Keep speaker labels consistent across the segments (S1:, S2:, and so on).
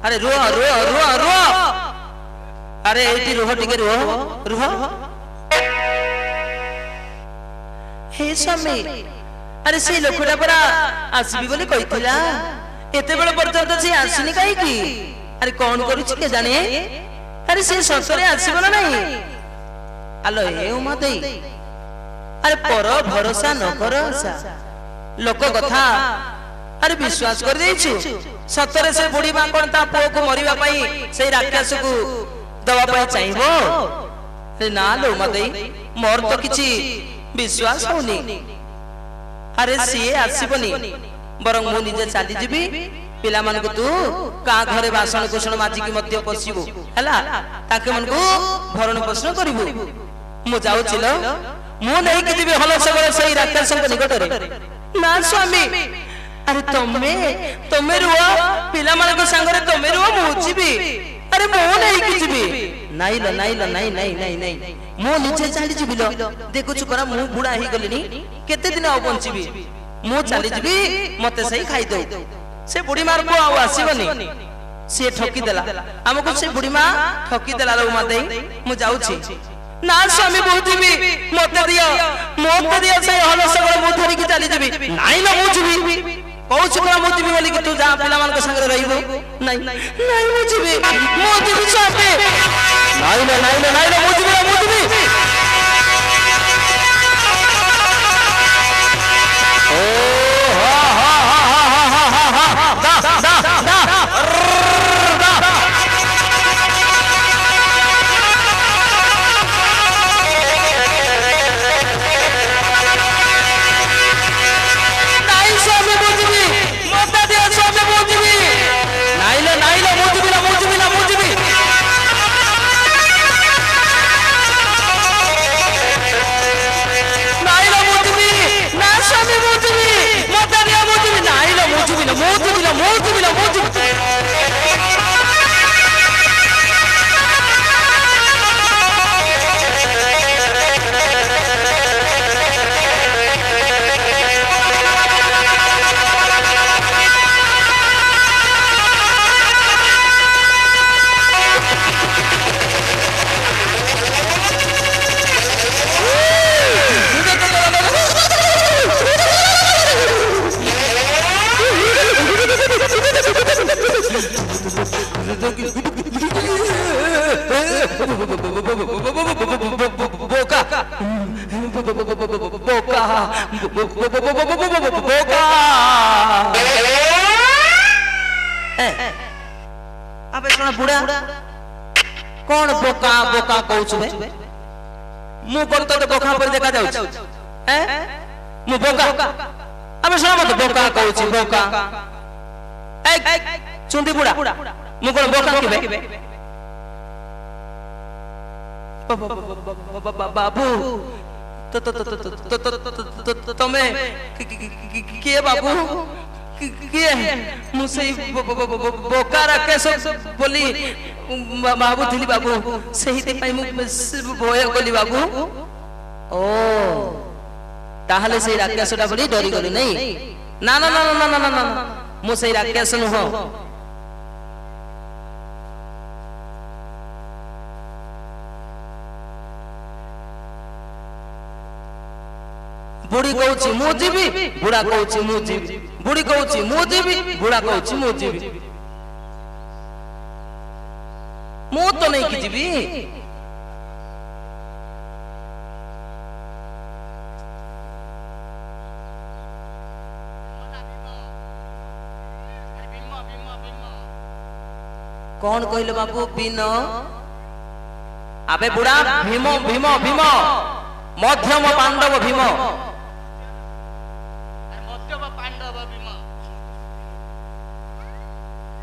S1: अरे रुह रुह रुह रुह अरे एटी रुह टिके रुह रुह हे स्वामी अरे से लोकटा परा आसीबी बोली कहितला एते बेले पर्यंत से आसीनी काई की अरे कोन करूछि के जाने अरे से ससरे आसीबो ना नहीं आलो हे उमा देई अरे पर भरोसा न कर लोक कथा अरे विश्वास कर देछु सतरे से बुढ़ी मां कोन ता पुओ को मरिबा पई से राक्षस को दवा पई चाहिबो रे ना लो मते मोर तो किछि विश्वास होनी अरे सीए आसीबनी बरं मु निजे चाली जिबी पिला मन को तू का घरे बासन कुसन माजी की मध्य पसिबो हला ताके मन को भरण पोषण करबो मु जाउ छिलो मु नहीं कि दिबे हल सगरे सही राक्षस को निकट रे ना स्वामी अरे तमे रुआ पिला मन को संग रे तमे रुआ मु जिबी अरे मु नहीं कि जिबी नाइल नाइल नहीं नहीं नहीं नहीं मु निजे चाली जिबी लो देखु छु करा मु बुढ़ा ही गलिनी केते दिन आ बंचिबी मु चाली जिबी मते सही खाई दो से बुढ़ी मार को आ आसीबनी से ठकी देला हमको से बुढ़ी मां ठकी देला लो मा देई मु जाउ छी ना स्वामी बहुजीबी मते दियो से हल सगळ मु धरि की चाली जिबी नाही ना मु जिबी कहू छी मु जिबी बोली कि तू जा पिला मान के संग रहिबो नहीं नहीं मु जिबी स्वामी नाही ना मु जिबी ओ हा हा हा हा हा दा बोका बोका बोका अबे सुना बुढ़ा कौन बोका बोका कहूछु बे मु कोन तो बोका पर देखा जाउछ हैं मु बोका अबे सुना मत बोका कहूछि बोका ए चुंडी बुढ़ा मु कोन बोका के बे बाबू तमे के बाबू के मुसे बोका राकेश बोली बाबू थिली बाबू सही ते पई मु भय गली बाबू ओ ताहले से राकेशटा बोली डरी गली नहीं ना ना ना ना ना ना मु से राकेश नु हो बुढ़ी कहूची मु जीवी बुढ़ा कहूची मु जीवी बुढ़ी कहूची मु जीवी बुढ़ा कहूची मु जीवी मु तो नहीं की जीवी कौन कहले बाबू बिन आबे बुढ़ा भीम भीम भीम मध्यम पांडव भीम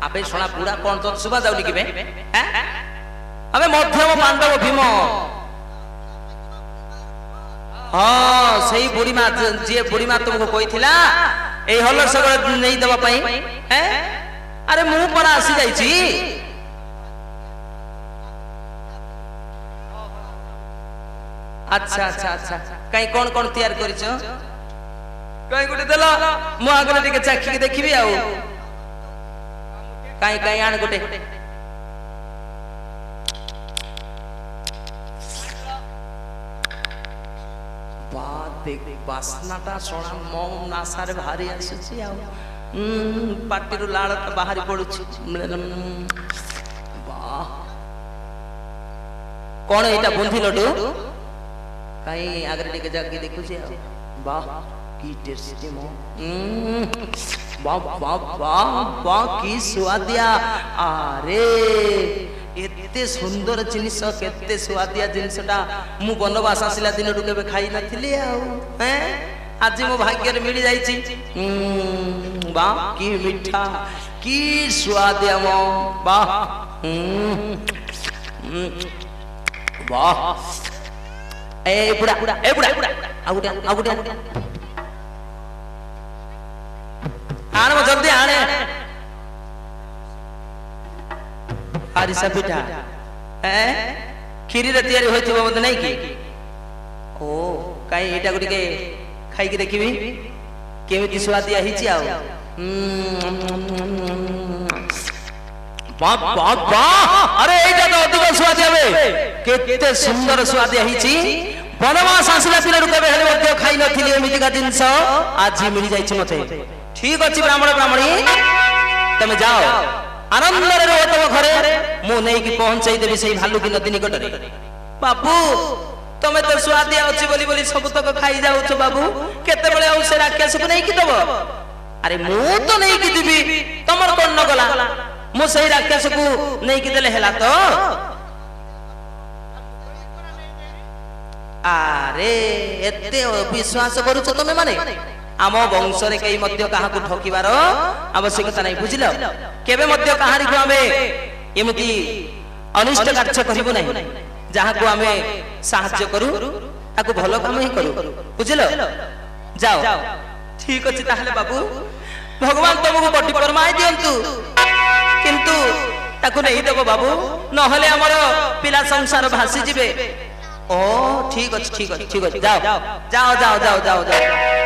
S1: अबे सुना बुढ़ा कौन तो सुबह जाऊनी कि अबे मध्यम पांडव भीम हाँ सही बुढ़ी माँ जी बुढ़ी माँ तुमको कोई थिला ए हल सगळ नहीं दबा पई अरे मु पड़ा आसी जाई छी अच्छा अच्छा अच्छा कई कौन कौन तैयार करिछो कई गुटे देलो मु आगले टिके चाखी के देखिबी आउ कई कई आन गुटे बात देख बासनाटा सोना मम नासारे भारी आसी आउ पाटिरु लाळ बाहरी पडुछि वाह कौन एटा बुंधी लड्डू कई आगरे टिके जाके देखु छी वाह की टेस्टी मो वाह वाह वाह वाह की स्वादिया अरे एते सुंदर जिनिस केते स्वादिया जिनिसटा मु बनवास आसिला दिन टु केबे खाई नथिली आ हैं आज मो भाग्य रे मिली जाई छी वाह की मीठा की स्वादिया मो वाह वाह ए बुढ़ा आउटे आने मो जल्दी आने आरिसा पिठा खीरी रे तयारी होइथिबो मते नै की ओ काई एटा गुडी के खाई के देखिबी केमिति स्वादिया हिची आउ वाह वाह वाह अरे एटा तो अधिक स्वादिया बे केते सुंदर स्वादिया हिची बनवास आसिला पिला रुके हेले मध्य खाई नथिली एमिति का जिंस आज मिली जाई छी मते ठीक अछि ब्राह्मण ब्राह्मणी तमे जाओ आनंद रे रहो तम घरे मु नै की पहुंचाई देबी सही भालू की नदी निकट रे बाबू तमे तो स्वादिया अछि बोली बोली सब तक खाई जाउ छ बाबू केते बेले औ से राकेश को नै की दबो अरे मु तो नै की दिबी तमर कोन न गला मु सही राकेश को नै की देले हेला तो अरे एते विश्वास करू छ तमे माने आम वंश रे कई मध्य कहा को ठकिबार आवश्यकता नहीं बुझिलो केबे मध्य कहानी को हमें एमती अनिष्ट कार्य करिबो नहीं जहा को हमें सहाय्य करू ताको भलो काम ही करू बुझिलो जाओ ठीक अछि ताहले बाबू भगवान तुमको बड्डी परमाई दियंतु किंतु ताको नहीं देबो बाबू न हले हमर पिला संसार भासी जिबे ओ ठीक अछि ठीक अछि ठीक अछि जाओ जाओ जाओ जाओ जाओ जाओ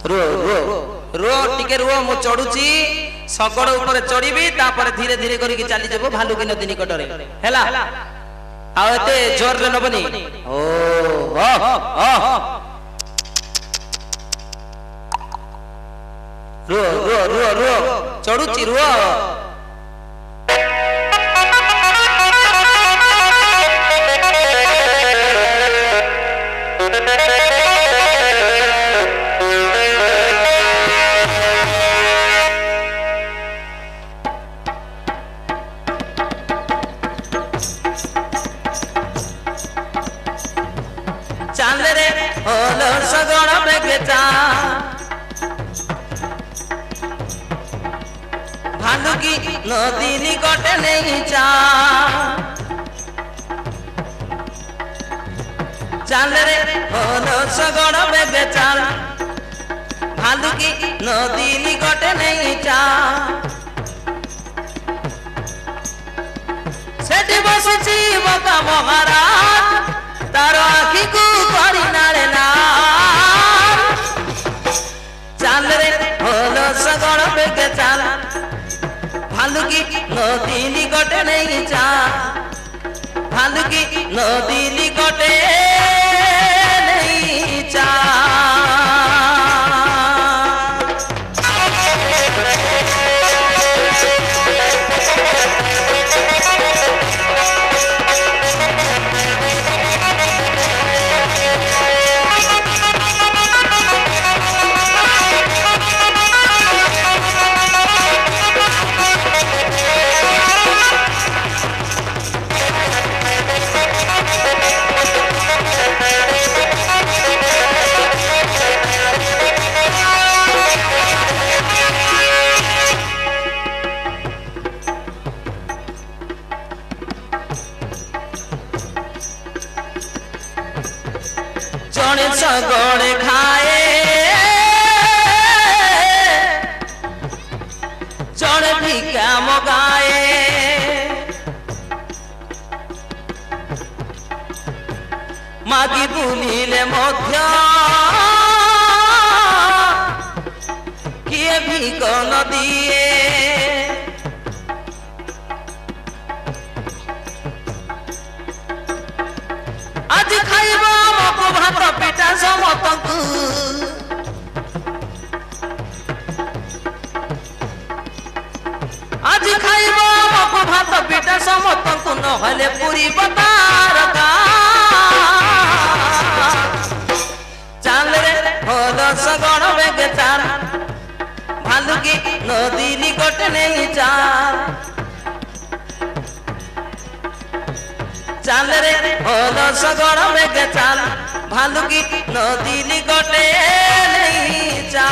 S1: रो रो रो टिके रो मु चढ़ुची सगड़ ऊपर चढ़ीबी तापर धीरे धीरे करिक चली जबो भालुकी नदी निकटरे हैला आ एते जोर रे नबनी ओ रो रो रो रो चढ़ुची रो भालुकी नदी निकट नहीं जा चाल रे सगड़ बेगे चाल भालुकी नदी निकट नहीं जा सेठी बसुची बका महाराज तार आखि को करी नाले ना चाल रे सगड़ बेगे चाल भालुकी नदी निकट नहीं जा भालुकी नदी निकटे नहीं जा सगड़े खाए जड़े भिका मगाए मागी बुलिले मध्य किए भिक न दिए आज खाइबा मको भात पिटा समतंकु आज खाइबा मको भात पिटा समतंकु नहले पुरी बतार का चाल रे होल सगड़ बेगे चाल भालुकी नदी निकट नहीं जा चाल रे होल सगड़ बेगे चाल भालुकी नदी निकटे नहीं जा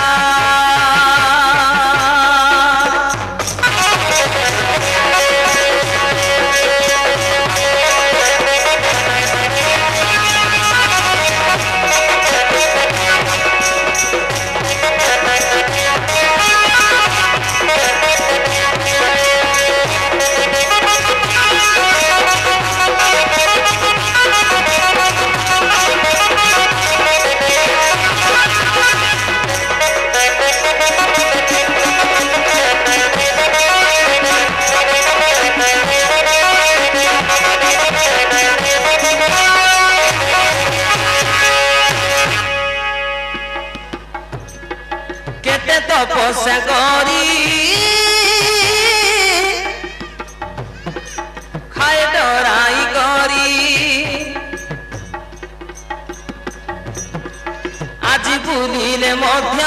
S1: तपस्या करी खाए डराई करी आज बुलिले मध्य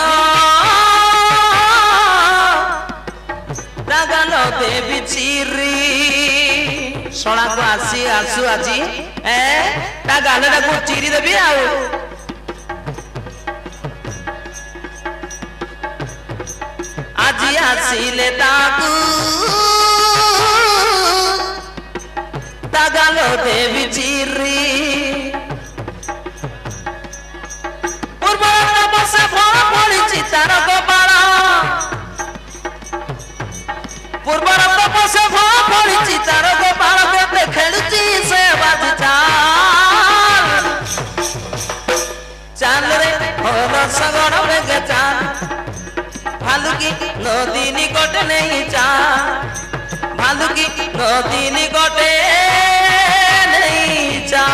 S1: रागान देवी चिरी सोना को आसी आसु आज गान को चिरी देवी आउ आज आसिले ताकू तागालो देवी चिरी पूर्वर तपस्या फल पड़ी तार गोपाल पूर्वर तपस्या फल पड़ी तार गोपाल केते खेलुची से बाज चाल चाल रे রসগর বেগে চান ভালুকি নদী নিকটে নেই চা ভালুকি নদী নিকটে নেই চা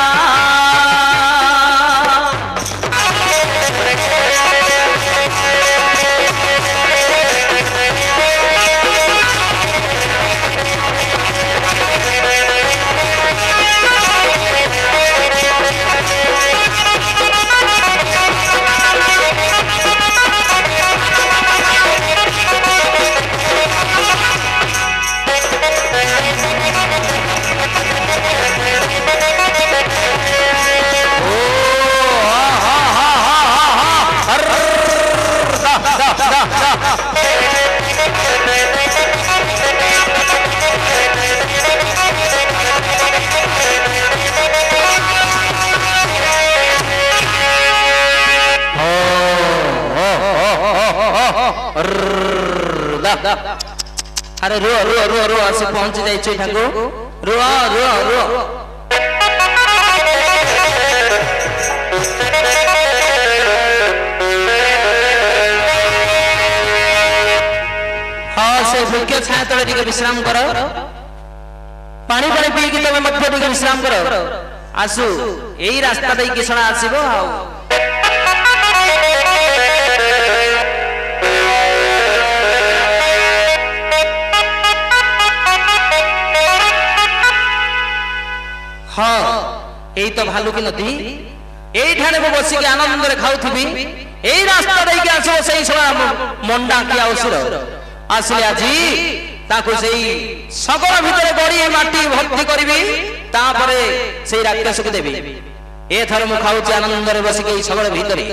S1: अरे रुआ रुआ रुआ रुआ से पहुंच जाए ठाकुर रुआ रुआ रुआ हाँ से वृक्ष छाया तले टिके विश्राम कर पानी पानी पी कि तमे मध्य टिके विश्राम कर आसु एई रास्ता दे किसना आसीबो आउ हाँ यही तो भालुकी नदी यही ठाने को बसी के आनंद रे खाउथिबी यही रास्ता दे के आसो सही सवा मंडा की असुर आसले आजी ताको सही सगर भितरे गड़ी माटी भक्ति करबी तापरे सही राक्षस को देबी ए थर मु खाउची आनंद रे बसी के सगर भितरे